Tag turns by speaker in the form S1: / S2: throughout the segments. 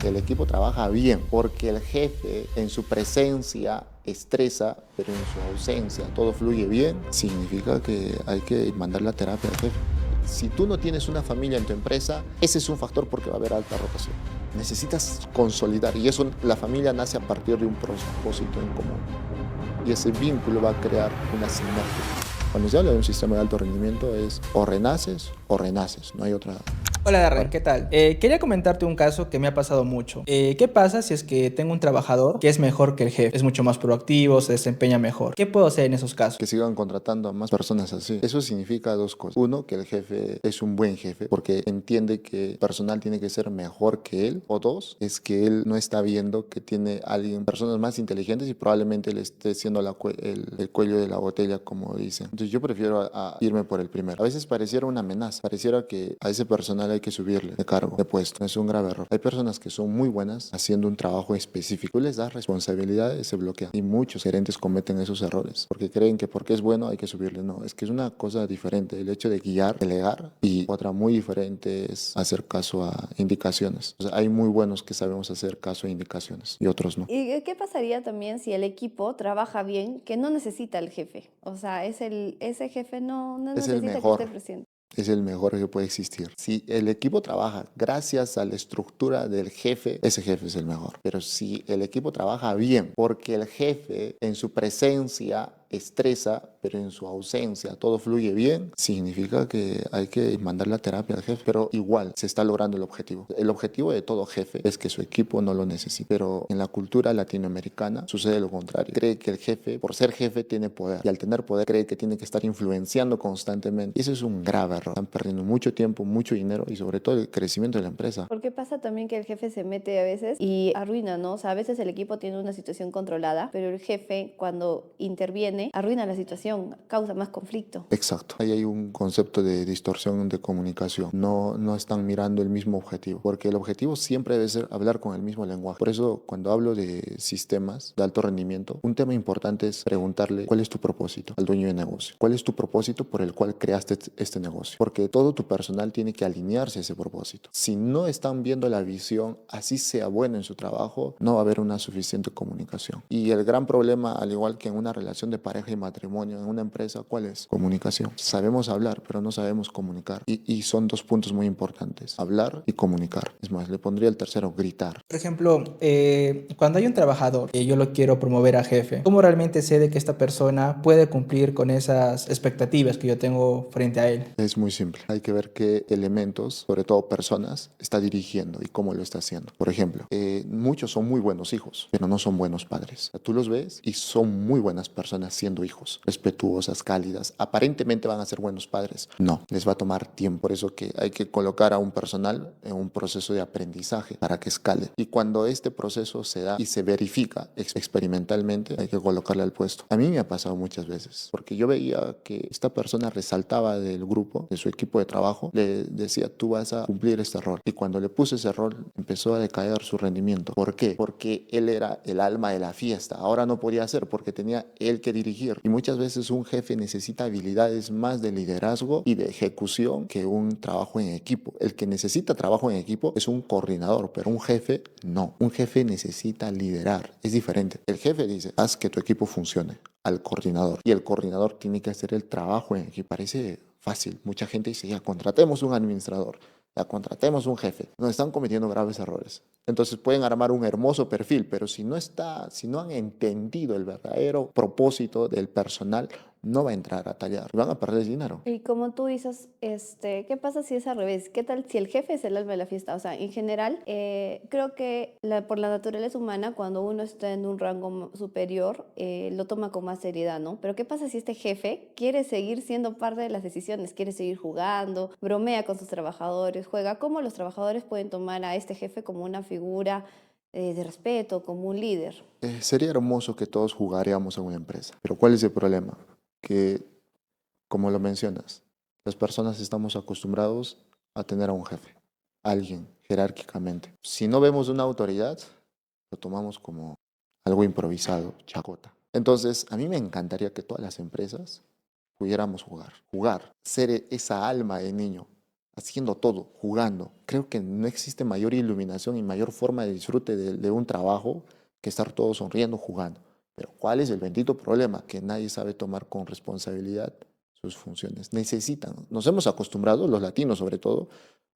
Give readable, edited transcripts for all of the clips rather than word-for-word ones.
S1: El equipo trabaja bien porque el jefe en su presencia estresa, pero en su ausencia todo fluye bien. Significa que hay que mandar la terapia al jefe. Si tú no tienes una familia en tu empresa, ese es un factor porque va a haber alta rotación. Necesitas consolidar y eso, la familia nace a partir de un propósito en común. Y ese vínculo va a crear una sinergia. Cuando se habla de un sistema de alto rendimiento es o renaces, no hay otra.
S2: Hola Darren, ¿qué tal? Quería comentarte un caso que me ha pasado mucho. ¿Qué pasa si es que tengo un trabajador que es mejor que el jefe? Es mucho más proactivo, se desempeña mejor. ¿Qué puedo hacer en esos casos?
S1: Que sigan contratando a más personas así. Eso significa dos cosas. Uno, que el jefe es un buen jefe porque entiende que el personal tiene que ser mejor que él. O dos, es que él no está viendo que tiene alguien, personas más inteligentes y probablemente le esté siendo el cuello de la botella, como dicen. Entonces yo prefiero irme por el primero. A veces pareciera una amenaza, pareciera que a ese personal hay que subirle de cargo, de puesto. Es un grave error. Hay personas que son muy buenas haciendo un trabajo específico. Tú les das responsabilidades, se bloquean. Y muchos gerentes cometen esos errores porque creen que porque es bueno hay que subirle. No, es que es una cosa diferente. El hecho de guiar, delegar, y otra muy diferente es hacer caso a indicaciones. O sea, hay muy buenos que sabemos hacer caso a indicaciones y otros no.
S3: ¿Y qué pasaría también si el equipo trabaja bien, que no necesita el jefe? O sea, ese jefe no
S1: Es el
S3: necesita que esté
S1: mejor.
S3: presente.
S1: Es el mejor que puede existir. Si el equipo trabaja gracias a la estructura del jefe, ese jefe es el mejor. Pero si el equipo trabaja bien porque el jefe en su presencia estresa, pero en su ausencia todo fluye bien, significa que hay que mandar la terapia al jefe. Pero igual se está logrando el objetivo. El objetivo de todo jefe es que su equipo no lo necesite. Pero en la cultura latinoamericana sucede lo contrario. Cree que el jefe, por ser jefe, tiene poder. Y al tener poder, cree que tiene que estar influenciando constantemente. Y eso es un grave error. Están perdiendo mucho tiempo, mucho dinero y sobre todo el crecimiento de la empresa.
S3: Porque pasa también que el jefe se mete a veces y arruina, ¿no? O sea, a veces el equipo tiene una situación controlada, pero el jefe cuando interviene arruina la situación, causa más conflicto.
S1: Exacto. Ahí hay un concepto de distorsión de comunicación. No están mirando el mismo objetivo, porque el objetivo siempre debe ser hablar con el mismo lenguaje. Por eso, cuando hablo de sistemas de alto rendimiento, un tema importante es preguntarle cuál es tu propósito al dueño de negocio. ¿Cuál es tu propósito por el cual creaste este negocio? Porque todo tu personal tiene que alinearse a ese propósito. Si no están viendo la visión, así sea bueno en su trabajo, no va a haber una suficiente comunicación. Y el gran problema, al igual que en una relación de pareja y matrimonio, en una empresa, ¿cuál es? Comunicación. Sabemos hablar, pero no sabemos comunicar. Y son dos puntos muy importantes: hablar y comunicar. Es más, le pondría el tercero: gritar.
S2: Por ejemplo, cuando hay un trabajador que yo lo quiero promover a jefe, ¿cómo realmente sé de que esta persona puede cumplir con esas expectativas que yo tengo frente a él?
S1: Es muy simple. Hay que ver qué elementos, sobre todo personas, está dirigiendo y cómo lo está haciendo. Por ejemplo, muchos son muy buenos hijos, pero no son buenos padres. O sea, tú los ves y son muy buenas personas siendo hijos, respetuosas, cálidas. Aparentemente van a ser buenos padres. No, les va a tomar tiempo. Por eso que hay que colocar a un personal en un proceso de aprendizaje para que escale. Y cuando este proceso se da y se verifica experimentalmente, hay que colocarle al puesto. A mí me ha pasado muchas veces, porque yo veía que esta persona resaltaba del grupo, de su equipo de trabajo, le decía: tú vas a cumplir este rol. Y cuando le puse ese rol, empezó a decaer su rendimiento. ¿Por qué? Porque él era el alma de la fiesta. Ahora no podía hacer porque tenía él que dirigir. Y muchas veces un jefe necesita habilidades más de liderazgo y de ejecución que un trabajo en equipo. El que necesita trabajo en equipo es un coordinador, pero un jefe no. Un jefe necesita liderar. Es diferente. El jefe dice: haz que tu equipo funcione, al coordinador. Y el coordinador tiene que hacer el trabajo en equipo. Parece fácil. Mucha gente dice: ya contratemos un administrador, ya contratemos un jefe. No, están cometiendo graves errores. Entonces pueden armar un hermoso perfil, pero si no han entendido el verdadero propósito del personal, no va a entrar a tallar. Van a perder dinero.
S3: Y como tú dices, ¿qué pasa si es al revés? ¿Qué tal si el jefe es el alma de la fiesta? O sea, en general, creo que por la naturaleza humana, cuando uno está en un rango superior, lo toma con más seriedad, ¿no? Pero ¿qué pasa si este jefe quiere seguir siendo parte de las decisiones, quiere seguir jugando, bromea con sus trabajadores, juega? ¿Cómo los trabajadores pueden tomar a este jefe como una figura de respeto, como un líder?
S1: Sería hermoso que todos jugáramos en una empresa, pero ¿cuál es el problema? Que, como lo mencionas, las personas estamos acostumbrados a tener a un jefe, alguien jerárquicamente. Si no vemos una autoridad, lo tomamos como algo improvisado, chacota. Entonces, a mí me encantaría que todas las empresas pudiéramos jugar, ser esa alma de niño, haciendo todo, jugando. Creo que no existe mayor iluminación y mayor forma de disfrute de un trabajo que estar todos sonriendo, jugando. Pero ¿cuál es el bendito problema? Que nadie sabe tomar con responsabilidad sus funciones. Necesitan, nos hemos acostumbrado, los latinos sobre todo,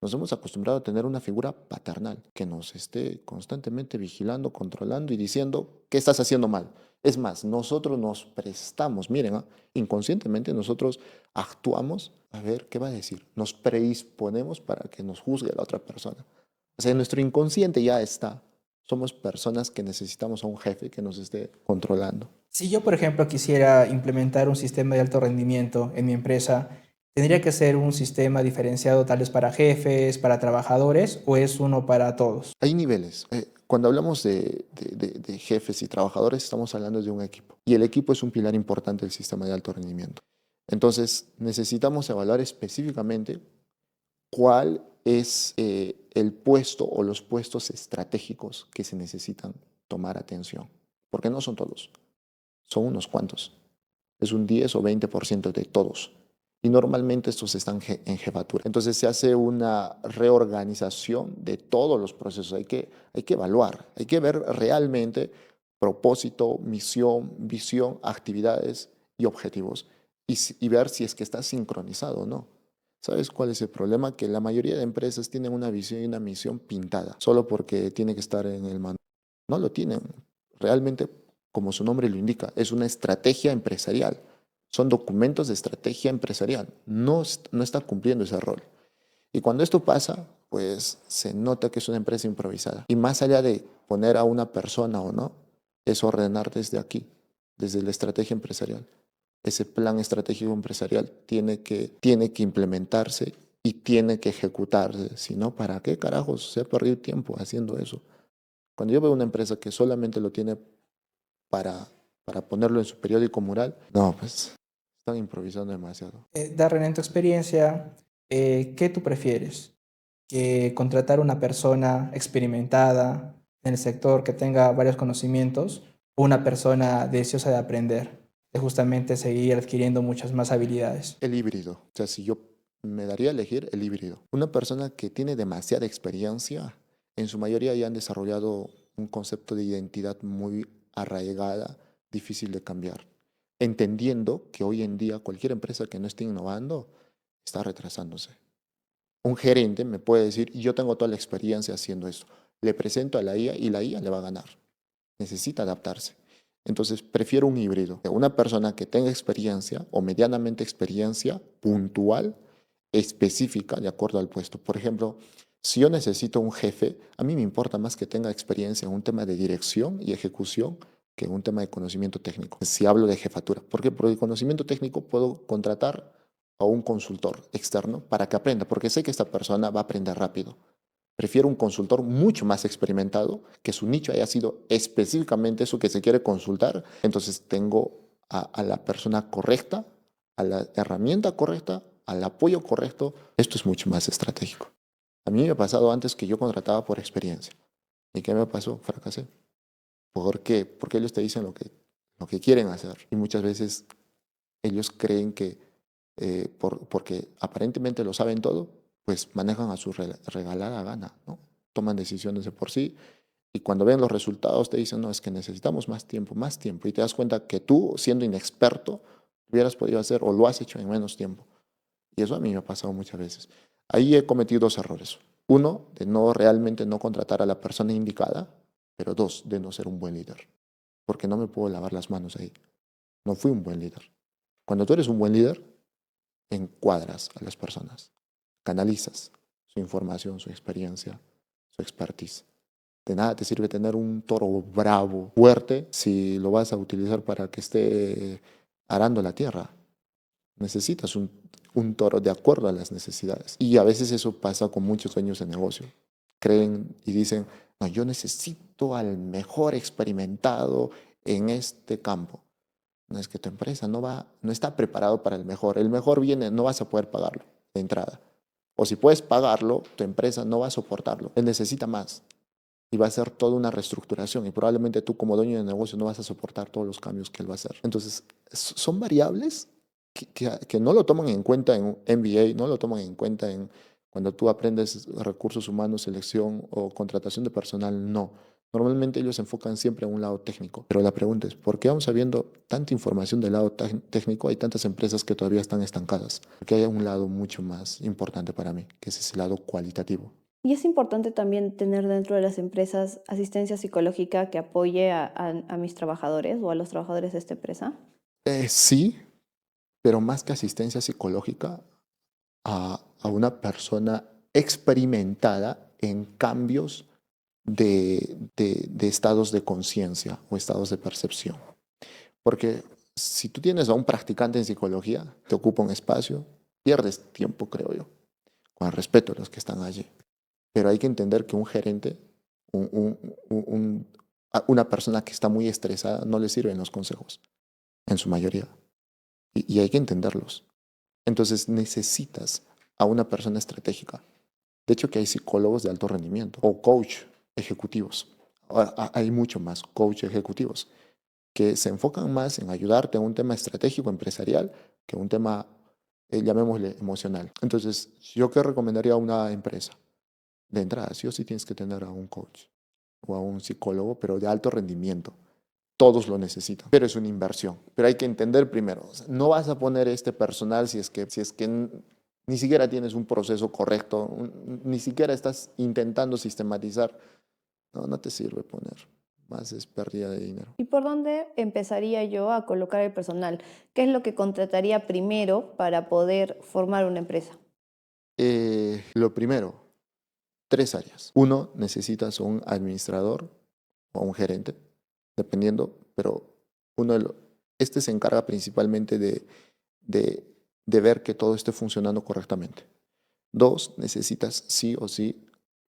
S1: nos hemos acostumbrado a tener una figura paternal que nos esté constantemente vigilando, controlando y diciendo qué estás haciendo mal. Es más, nosotros nos prestamos, miren, inconscientemente nosotros actuamos a ver qué va a decir. Nos predisponemos para que nos juzgue la otra persona. O sea, nuestro inconsciente ya está. Somos personas que necesitamos a un jefe que nos esté controlando.
S2: Si yo, por ejemplo, quisiera implementar un sistema de alto rendimiento en mi empresa, ¿tendría que ser un sistema diferenciado tal vez para jefes, para trabajadores o es uno para todos?
S1: Hay niveles. Cuando hablamos de jefes y trabajadores, estamos hablando de un equipo. Y el equipo es un pilar importante del sistema de alto rendimiento. Entonces, necesitamos evaluar específicamente cuál es el puesto o los puestos estratégicos que se necesitan tomar atención. Porque no son todos, son unos cuantos. Es un 10 o 20% de todos. Y normalmente estos están en jefatura. Entonces se hace una reorganización de todos los procesos. Hay que evaluar, hay que ver realmente propósito, misión, visión, actividades y objetivos y ver si es que está sincronizado o no. ¿Sabes cuál es el problema? Que la mayoría de empresas tienen una visión y una misión pintada, solo porque tiene que estar en el manual. No lo tienen. Realmente, como su nombre lo indica, es una estrategia empresarial. Son documentos de estrategia empresarial. No está cumpliendo ese rol. Y cuando esto pasa, pues se nota que es una empresa improvisada. Y más allá de poner a una persona o no, es ordenar desde aquí, desde la estrategia empresarial. Ese plan estratégico empresarial tiene que implementarse y tiene que ejecutarse. Si no, ¿para qué carajos se ha perdido tiempo haciendo eso? Cuando yo veo una empresa que solamente lo tiene para, para ponerlo en su periódico mural, no, pues están improvisando demasiado.
S2: Darren, en tu experiencia, ¿qué tú prefieres? ¿Que contratar una persona experimentada en el sector que tenga varios conocimientos o una persona deseosa de aprender, de justamente seguir adquiriendo muchas más habilidades?
S1: El híbrido. O sea, si yo me daría a elegir el híbrido. Una persona que tiene demasiada experiencia, en su mayoría ya han desarrollado un concepto de identidad muy arraigada, difícil de cambiar. Entendiendo que hoy en día cualquier empresa que no esté innovando está retrasándose. Un gerente me puede decir, yo tengo toda la experiencia haciendo esto. Le presento a la IA y la IA le va a ganar. Necesita adaptarse. Entonces, prefiero un híbrido. Una persona que tenga experiencia o medianamente experiencia puntual, específica, de acuerdo al puesto. Por ejemplo, si yo necesito un jefe, a mí me importa más que tenga experiencia en un tema de dirección y ejecución que en un tema de conocimiento técnico. Si hablo de jefatura. ¿Por qué? Porque el conocimiento técnico puedo contratar a un consultor externo para que aprenda, porque sé que esta persona va a aprender rápido. Prefiero un consultor mucho más experimentado, que su nicho haya sido específicamente eso que se quiere consultar. Entonces tengo a la persona correcta, a la herramienta correcta, al apoyo correcto. Esto es mucho más estratégico. A mí me ha pasado antes que yo contrataba por experiencia. ¿Y qué me pasó? Fracasé. ¿Por qué? Porque ellos te dicen lo que quieren hacer. Y muchas veces ellos creen que porque aparentemente lo saben todo, pues manejan a su regalada gana, ¿no? Toman decisiones de por sí y cuando ven los resultados te dicen, no, es que necesitamos más tiempo. Y te das cuenta que tú, siendo inexperto, hubieras podido hacer o lo has hecho en menos tiempo. Y eso a mí me ha pasado muchas veces. Ahí he cometido dos errores. Uno, de no realmente no contratar a la persona indicada, pero dos, de no ser un buen líder. Porque no me puedo lavar las manos ahí. No fui un buen líder. Cuando tú eres un buen líder, encuadras a las personas, canalizas su información, su experiencia, su expertise. De nada te sirve tener un toro bravo, fuerte, si lo vas a utilizar para que esté arando la tierra. Necesitas un toro de acuerdo a las necesidades. Y a veces eso pasa con muchos dueños de negocio. Creen y dicen, no, yo necesito al mejor experimentado en este campo. No es que tu empresa no está preparado para el mejor. El mejor viene, no vas a poder pagarlo de entrada. O si puedes pagarlo, tu empresa no va a soportarlo. Él necesita más. Y va a ser toda una reestructuración. Y probablemente tú como dueño de negocio no vas a soportar todos los cambios que él va a hacer. Entonces, son variables que no lo toman en cuenta en un MBA, no lo toman en cuenta Cuando tú aprendes recursos humanos, selección o contratación de personal, no. Normalmente ellos se enfocan siempre en un lado técnico. Pero la pregunta es, ¿por qué aún sabiendo tanta información del lado técnico hay tantas empresas que todavía están estancadas? Porque hay un lado mucho más importante para mí, que es ese lado cualitativo.
S3: Y es importante también tener dentro de las empresas asistencia psicológica que apoye a mis trabajadores o a los trabajadores de esta empresa.
S1: Sí, pero más que asistencia psicológica, a una persona experimentada en cambios de estados de conciencia o estados de percepción. Porque si tú tienes a un practicante en psicología, te ocupa un espacio, pierdes tiempo, creo yo, con el respeto a los que están allí. Pero hay que entender que un gerente, un- un- un- una persona que está muy estresada, no le sirven los consejos, en su mayoría. Y hay que entenderlos. Entonces necesitas a una persona estratégica. De hecho, que hay psicólogos de alto rendimiento o coach ejecutivos. Ahora, hay mucho más coach ejecutivos que se enfocan más en ayudarte en un tema estratégico empresarial que un tema, llamémosle, emocional. Entonces, ¿yo qué recomendaría a una empresa? De entrada, sí o sí tienes que tener a un coach o a un psicólogo, pero de alto rendimiento. Todos lo necesitan, pero es una inversión. Pero hay que entender primero, o sea, no vas a poner este personal si es que ni siquiera tienes un proceso correcto, ni siquiera estás intentando sistematizar. No, no te sirve poner. Más es pérdida de dinero.
S3: ¿Y por dónde empezaría yo a colocar el personal? ¿Qué es lo que contrataría primero para poder formar una empresa?
S1: Lo primero, tres áreas. Uno, necesitas un administrador o un gerente, dependiendo, pero uno este se encarga principalmente de, de ver que todo esté funcionando correctamente. Dos, necesitas sí o sí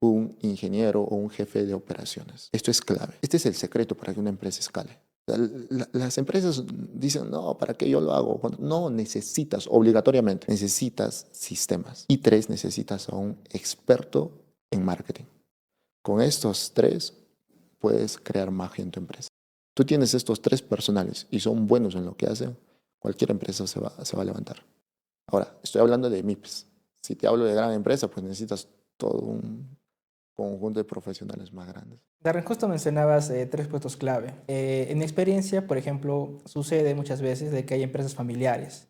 S1: un ingeniero o un jefe de operaciones. Esto es clave. Este es el secreto para que una empresa escale. O sea, las empresas dicen, no, ¿para qué yo lo hago? No, necesitas, obligatoriamente, necesitas sistemas. Y tres, necesitas a un experto en marketing. Con estos tres, puedes crear magia en tu empresa. Tú tienes estos tres personales y son buenos en lo que hacen, cualquier empresa se va a levantar. Ahora, estoy hablando de MIPS. Si te hablo de gran empresa, pues necesitas todo un conjunto de profesionales más grandes.
S2: Darren, justo mencionabas tres puntos clave. En mi experiencia, por ejemplo, sucede muchas veces de que hay empresas familiares,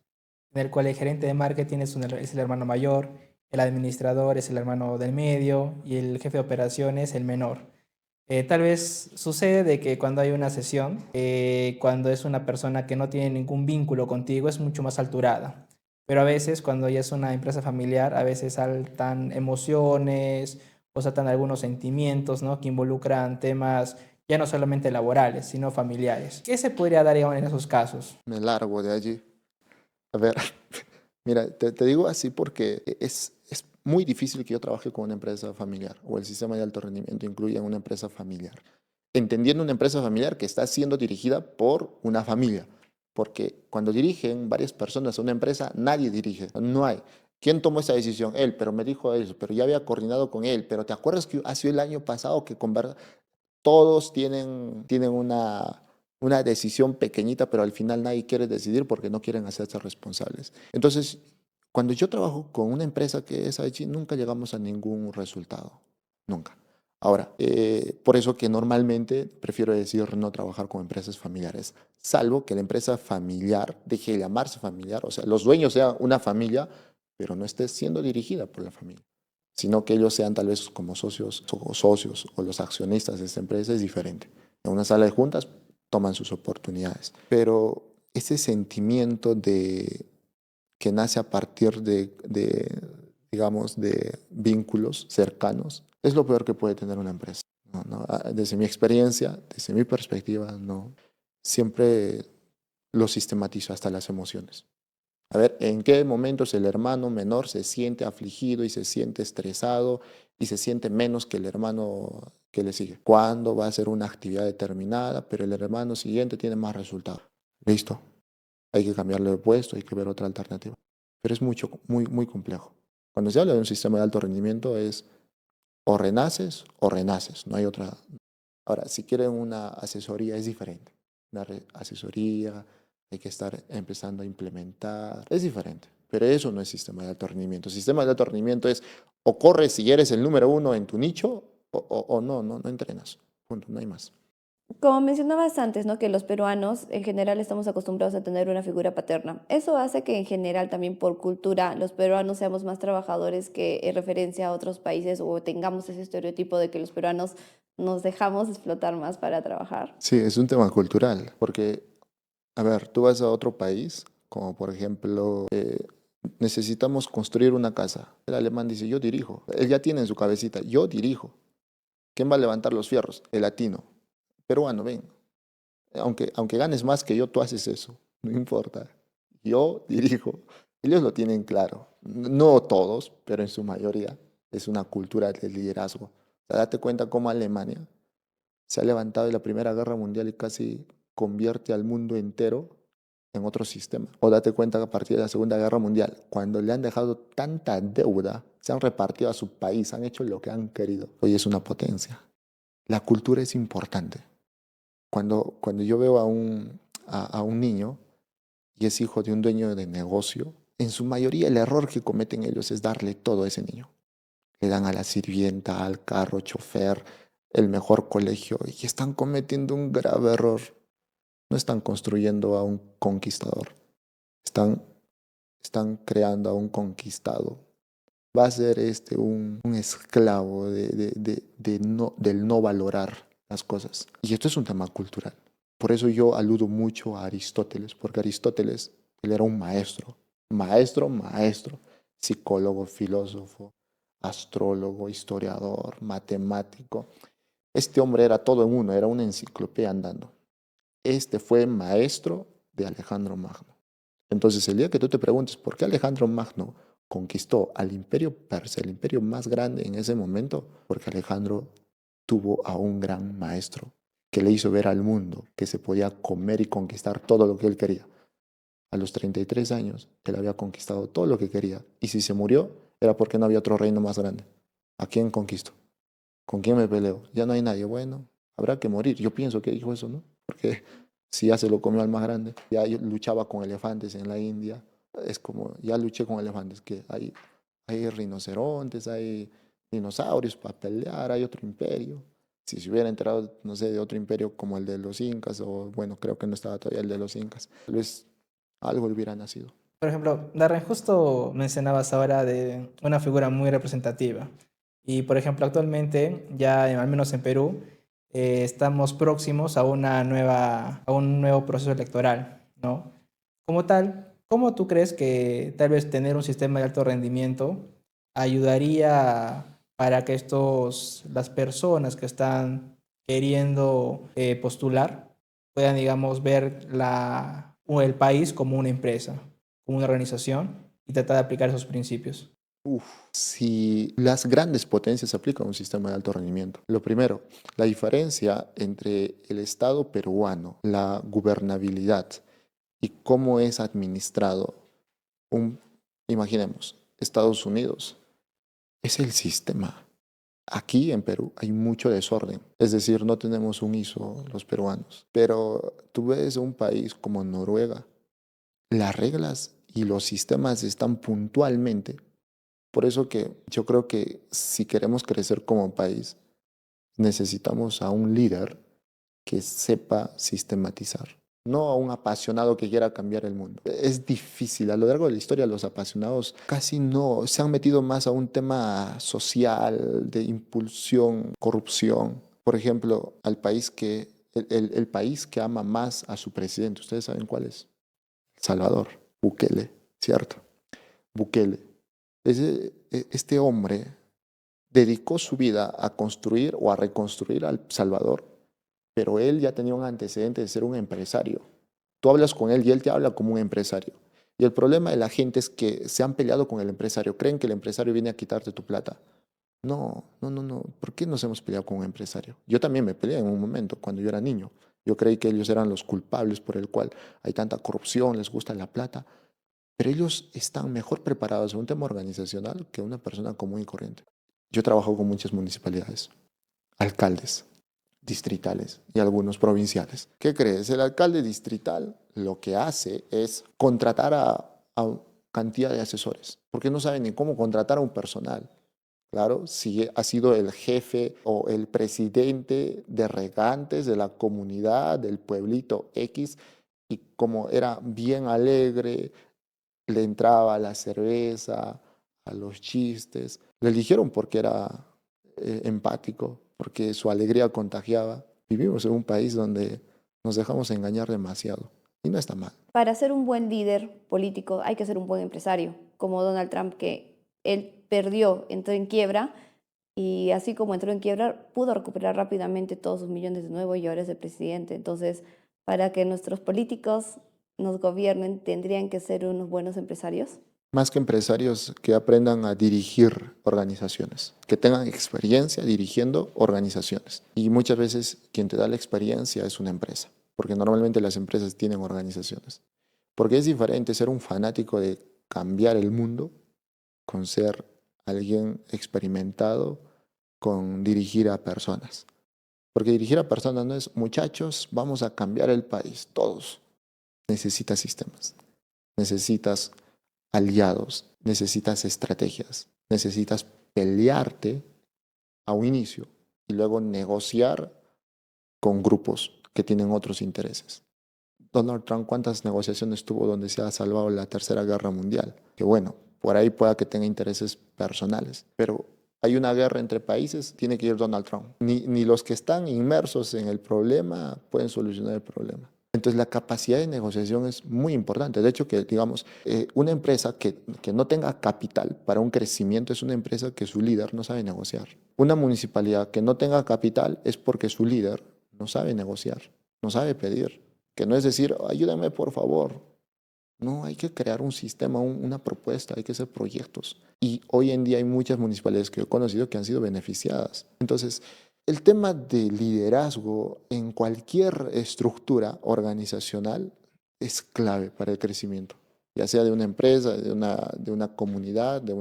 S2: en el cual el gerente de marketing es el hermano mayor, el administrador es el hermano del medio y el jefe de operaciones el menor. Tal vez sucede de que cuando hay una sesión, cuando es una persona que no tiene ningún vínculo contigo, es mucho más alturada. Pero a veces, cuando ya es una empresa familiar, a veces saltan emociones o saltan algunos sentimientos, ¿no? Que involucran temas ya no solamente laborales, sino familiares. ¿Qué se podría dar, digamos, en esos casos?
S1: Me largo de allí. A ver, mira, te digo así porque es muy difícil que yo trabaje con una empresa familiar o el sistema de alto rendimiento incluya una empresa familiar. Entendiendo una empresa familiar que está siendo dirigida por una familia. Porque cuando dirigen varias personas a una empresa, nadie dirige, no hay. ¿Quién tomó esa decisión? Él, pero me dijo eso, pero ya había coordinado con él, pero ¿te acuerdas que ha sido el año pasado que todos tienen una decisión pequeñita, pero al final nadie quiere decidir porque no quieren hacerse responsables? Entonces, cuando yo trabajo con una empresa que es IG, nunca llegamos a ningún resultado, nunca. Ahora, por eso que normalmente prefiero decir no trabajar con empresas familiares, salvo que la empresa familiar deje de llamarse familiar, o sea, los dueños sean una familia, pero no esté siendo dirigida por la familia, sino que ellos sean tal vez como socios o los accionistas de esta empresa, es diferente. En una sala de juntas toman sus oportunidades, pero ese sentimiento que nace a partir digamos, de vínculos cercanos, es lo peor que puede tener una empresa. Desde mi experiencia, desde mi perspectiva, no. Siempre lo sistematizo hasta las emociones. A ver, ¿en qué momentos el hermano menor se siente afligido y se siente estresado y se siente menos que el hermano que le sigue? ¿Cuándo va a hacer una actividad determinada, pero el hermano siguiente tiene más resultados? Listo. Hay que cambiarle de puesto, hay que ver otra alternativa. Pero es muy complejo. Cuando se habla de un sistema de alto rendimiento es o renaces, no hay otra. Ahora, si quieren una asesoría es diferente. Una asesoría, hay que estar empezando a implementar, es diferente. Pero eso no es sistema de alto rendimiento. Sistema de alto rendimiento es O corres si eres el número uno en tu nicho, o no entrenas. Punto, no hay más.
S3: Como mencionabas antes, ¿no? Que los peruanos en general estamos acostumbrados a tener una figura paterna. Eso hace que en general también por cultura los peruanos seamos más trabajadores que en referencia a otros países o tengamos ese estereotipo de que los peruanos nos dejamos explotar más para trabajar.
S1: Sí, es un tema cultural, porque, a ver, tú vas a otro país, como por ejemplo, necesitamos construir una casa. El alemán dice, yo dirijo. Él ya tiene en su cabecita, yo dirijo. ¿Quién va a levantar los fierros? El latino. Peruano, ven. Aunque ganes más que yo, tú haces eso. No importa. Yo dirijo. Ellos lo tienen claro. No todos, pero en su mayoría. Es una cultura de liderazgo. O sea, date cuenta cómo Alemania se ha levantado de la Primera Guerra Mundial y casi convierte al mundo entero en otro sistema. O date cuenta que a partir de la Segunda Guerra Mundial, cuando le han dejado tanta deuda, se han repartido a su país, han hecho lo que han querido. Hoy es una potencia. La cultura es importante. Cuando yo veo a un niño y es hijo de un dueño de negocio, en su mayoría el error que cometen ellos es darle todo a ese niño. Le dan a la sirvienta, al carro, chofer, el mejor colegio y están cometiendo un grave error. No están construyendo a un conquistador, están, están creando a un conquistado. Va a ser un esclavo del no valorar las cosas. Y esto es un tema cultural. Por eso yo aludo mucho a Aristóteles, porque Aristóteles, él era un maestro, maestro, psicólogo, filósofo, astrólogo, historiador, matemático. Este hombre era todo en uno, era una enciclopedia andando. Este fue maestro de Alejandro Magno. Entonces, el día que tú te preguntes por qué Alejandro Magno conquistó al imperio persa, el imperio más grande en ese momento, porque Alejandro tuvo a un gran maestro que le hizo ver al mundo que se podía comer y conquistar todo lo que él quería. A los 33 años, él había conquistado todo lo que quería. Y si se murió, era porque no había otro reino más grande. ¿A quién conquisto? ¿Con quién me peleo? Ya no hay nadie. Bueno, habrá que morir. Yo pienso que dijo eso, ¿no? Porque si ya se lo comió al más grande, ya yo luchaba con elefantes en la India, es como, ya luché con elefantes, que hay rinocerontes, hay dinosaurios para pelear, hay otro imperio. Si se hubiera enterado, no sé, de otro imperio como el de los incas, o bueno, creo que no estaba todavía el de los incas, tal vez algo le hubiera nacido.
S2: Por ejemplo, Darren, justo mencionabas ahora de una figura muy representativa. Y por ejemplo, actualmente, ya al menos en Perú, estamos próximos a a un nuevo proceso electoral, ¿no? Como tal, ¿cómo tú crees que tal vez tener un sistema de alto rendimiento ayudaría para que las personas que están queriendo postular puedan, digamos, ver o el país como una empresa, como una organización y tratar de aplicar esos principios?
S1: Uf, si las grandes potencias aplican un sistema de alto rendimiento. Lo primero, la diferencia entre el Estado peruano, la gobernabilidad y cómo es administrado un, imaginemos, Estados Unidos, es el sistema. Aquí en Perú hay mucho desorden, es decir, no tenemos un ISO los peruanos, pero tú ves un país como Noruega, las reglas y los sistemas están puntualmente. Por eso que yo creo que si queremos crecer como país, necesitamos a un líder que sepa sistematizar, no a un apasionado que quiera cambiar el mundo. Es difícil, a lo largo de la historia los apasionados casi no se han metido más a un tema social, de impulsión, corrupción. Por ejemplo, el país que ama más a su presidente, ¿ustedes saben cuál es? El Salvador, Bukele, ¿cierto? Bukele. Este hombre dedicó su vida a construir o a reconstruir a El Salvador, pero él ya tenía un antecedente de ser un empresario. Tú hablas con él y él te habla como un empresario. Y el problema de la gente es que se han peleado con el empresario, creen que el empresario viene a quitarte tu plata. No, no, no, no. ¿Por qué nos hemos peleado con un empresario? Yo también me peleé en un momento, cuando yo era niño. Yo creí que ellos eran los culpables por el cual hay tanta corrupción, les gusta la plata, pero ellos están mejor preparados en un tema organizacional que una persona común y corriente. Yo trabajo con muchas municipalidades, alcaldes distritales y algunos provinciales. ¿Qué crees? El alcalde distrital lo que hace es contratar a cantidad de asesores, porque no saben ni cómo contratar a un personal. Claro, si ha sido el jefe o el presidente de regantes de la comunidad del pueblito X y como era bien alegre, le entraba a la cerveza, a los chistes. Le eligieron porque era empático, porque su alegría contagiaba. Vivimos en un país donde nos dejamos engañar demasiado y no está mal.
S3: Para ser un buen líder político hay que ser un buen empresario, como Donald Trump, que él perdió, entró en quiebra y así como entró en quiebra, pudo recuperar rápidamente todos sus millones de nuevo y ahora es el presidente. Entonces, para que nuestros políticos nos gobiernen, tendrían que ser unos buenos empresarios.
S1: Más que empresarios que aprendan a dirigir organizaciones, que tengan experiencia dirigiendo organizaciones. Y muchas veces quien te da la experiencia es una empresa, porque normalmente las empresas tienen organizaciones. Porque es diferente ser un fanático de cambiar el mundo con ser alguien experimentado con dirigir a personas. Porque dirigir a personas no es, muchachos, vamos a cambiar el país, todos. Necesitas sistemas, necesitas aliados, necesitas estrategias, necesitas pelearte a un inicio y luego negociar con grupos que tienen otros intereses. Donald Trump, ¿cuántas negociaciones tuvo donde se ha salvado la Tercera Guerra Mundial? Que bueno, por ahí pueda que tenga intereses personales, pero hay una guerra entre países, tiene que ir Donald Trump. Ni los que están inmersos en el problema pueden solucionar el problema. Entonces la capacidad de negociación es muy importante. De hecho, que digamos, una empresa que no tenga capital para un crecimiento es una empresa que su líder no sabe negociar. Una municipalidad que no tenga capital es porque su líder no sabe negociar, no sabe pedir. Que no es decir, ayúdame por favor. No, hay que crear un sistema, una propuesta, hay que hacer proyectos. Y hoy en día hay muchas municipalidades que he conocido que han sido beneficiadas. Entonces, el tema de liderazgo en cualquier estructura organizacional es clave para el crecimiento, ya sea de una empresa, de una comunidad, de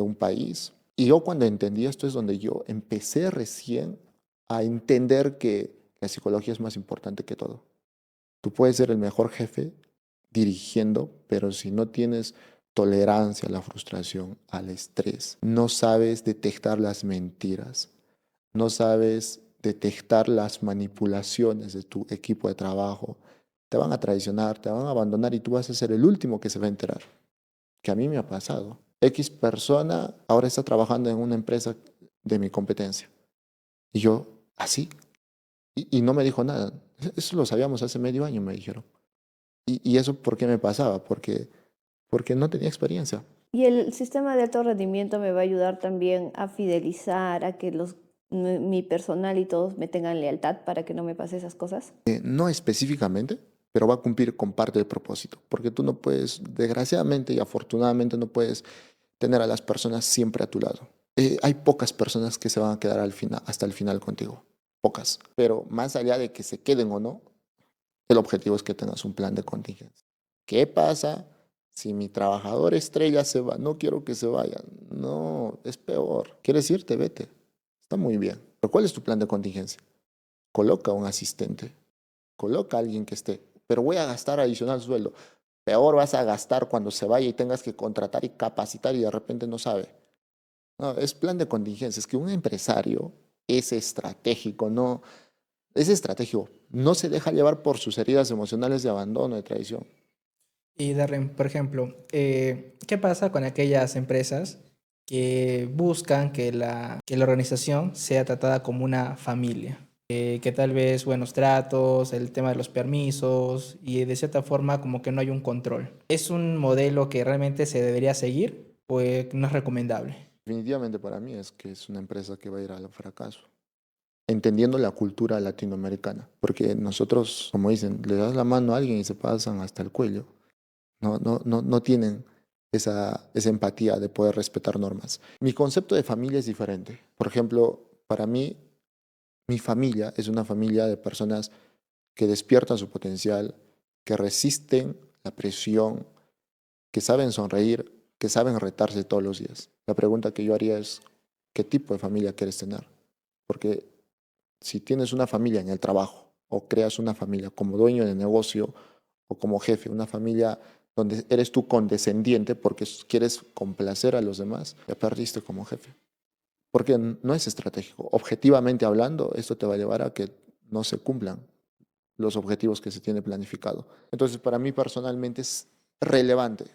S1: un país. Y yo cuando entendí esto es donde yo empecé recién a entender que la psicología es más importante que todo. Tú puedes ser el mejor jefe dirigiendo, pero si no tienes tolerancia a la frustración, al estrés, no sabes detectar las mentiras, no sabes detectar las manipulaciones de tu equipo de trabajo, te van a traicionar, te van a abandonar y tú vas a ser el último que se va a enterar. Que a mí me ha pasado. X persona ahora está trabajando en una empresa de mi competencia. Y yo, así. Y no me dijo nada. Eso lo sabíamos hace medio año, me dijeron. ¿Y eso por qué me pasaba? Porque no tenía experiencia.
S3: Y el sistema de alto rendimiento me va a ayudar también a fidelizar, a que mi personal y todos me tengan lealtad para que no me pase esas cosas.
S1: No específicamente, pero va a cumplir con parte del propósito. Porque tú no puedes, desgraciadamente y afortunadamente, no puedes tener a las personas siempre a tu lado. Hay pocas personas que se van a quedar al final, hasta el final contigo. Pocas. Pero más allá de que se queden o no, el objetivo es que tengas un plan de contingencia. ¿Qué pasa si mi trabajador estrella se va? No quiero que se vaya. No, es peor. ¿Quieres irte? Vete. Está muy bien. Pero ¿cuál es tu plan de contingencia? Coloca un asistente. Coloca a alguien que esté. Pero voy a gastar adicional sueldo. Peor vas a gastar cuando se vaya y tengas que contratar y capacitar y de repente no sabe. No, es plan de contingencia. Es que un empresario es estratégico, no es estratégico. No se deja llevar por sus heridas emocionales de abandono, de traición.
S2: Y Darren, por ejemplo, ¿qué pasa con aquellas empresas que buscan que la organización sea tratada como una familia? Que tal vez buenos tratos, el tema de los permisos y de cierta forma como que no hay un control. ¿Es un modelo que realmente se debería seguir o no es recomendable?
S1: Definitivamente para mí es que es una empresa que va a ir al fracaso, entendiendo la cultura latinoamericana, porque nosotros, como dicen, le das la mano a alguien y se pasan hasta el cuello. No tienen esa empatía de poder respetar normas. Mi concepto de familia es diferente. Por ejemplo, para mí, mi familia es una familia de personas que despiertan su potencial, que resisten la presión, que saben sonreír, que saben retarse todos los días. La pregunta que yo haría es, ¿qué tipo de familia quieres tener? Porque si tienes una familia en el trabajo o creas una familia como dueño de negocio o como jefe, una familia donde eres tú condescendiente porque quieres complacer a los demás, ya perdiste como jefe. porque no es estratégico. Objetivamente hablando, esto te va a llevar a que no se cumplan los objetivos que se tiene planificado. Entonces, para mí personalmente es relevante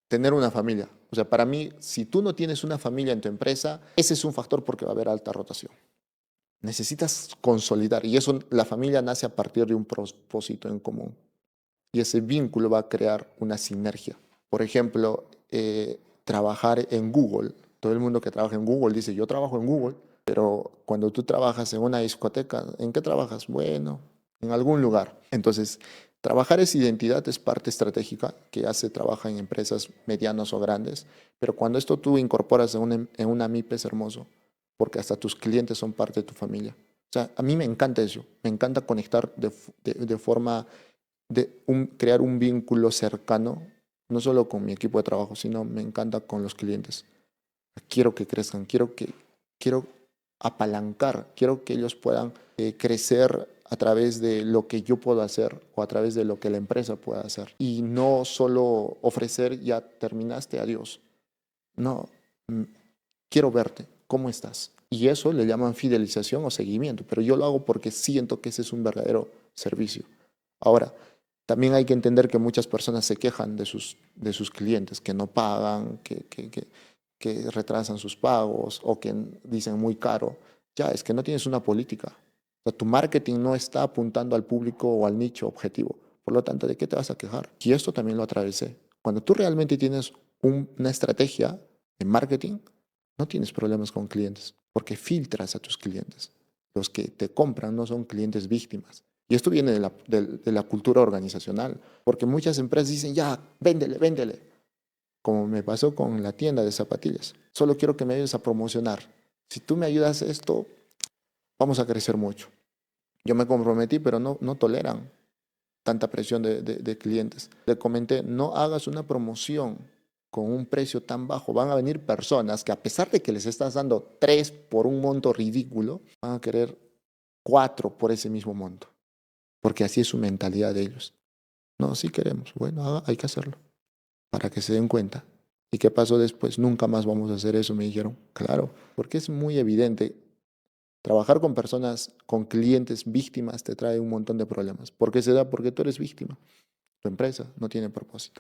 S1: tener una familia. O sea, para mí, si tú no tienes una familia en tu empresa, ese es un factor porque va a haber alta rotación. Necesitas consolidar y eso, la familia nace a partir de un propósito en común y ese vínculo va a crear una sinergia. Por ejemplo, trabajar en Google. Todo el mundo que trabaja en Google dice, yo trabajo en Google, pero cuando tú trabajas en una discoteca, ¿en qué trabajas? Bueno, en algún lugar. Entonces, trabajar esa identidad es parte estratégica que ya se trabaja en empresas medianas o grandes, pero cuando esto tú incorporas en una MIPE es hermoso, porque hasta tus clientes son parte de tu familia. O sea, a mí me encanta eso, me encanta conectar de forma crear un vínculo cercano, no solo con mi equipo de trabajo, sino me encanta con los clientes. Quiero que crezcan, quiero apalancar, quiero que ellos puedan crecer a través de lo que yo puedo hacer o a través de lo que la empresa pueda hacer. Y no solo ofrecer, ya terminaste, adiós. No, quiero verte, ¿cómo estás? Y eso le llaman fidelización o seguimiento, pero yo lo hago porque siento que ese es un verdadero servicio. Ahora, también hay que entender que muchas personas se quejan de sus clientes, que no pagan, que retrasan sus pagos o que dicen muy caro. Ya, es que no tienes una política. O sea, tu marketing no está apuntando al público o al nicho objetivo. Por lo tanto, ¿de qué te vas a quejar? Y esto también lo atravesé. Cuando tú realmente tienes una estrategia de marketing, no tienes problemas con clientes, porque filtras a tus clientes. Los que te compran no son clientes víctimas. Y esto viene de la cultura organizacional, porque muchas empresas dicen, ya, véndele, véndele, como me pasó con la tienda de zapatillas. Solo quiero que me ayudes a promocionar. Si tú me ayudas a esto, vamos a crecer mucho. Yo me comprometí, pero no toleran tanta presión de clientes. Le comenté, no hagas una promoción con un precio tan bajo. Van a venir personas que a pesar de que les estás dando 3 por un monto ridículo, van a querer 4 por ese mismo monto. Porque así es su mentalidad de ellos. No, sí queremos. Bueno, hay que hacerlo para que se den cuenta. ¿Y qué pasó después? Nunca más vamos a hacer eso, me dijeron. Claro, porque es muy evidente. Trabajar con personas, con clientes víctimas te trae un montón de problemas. ¿Por qué se da? Porque tú eres víctima. Tu empresa no tiene propósito.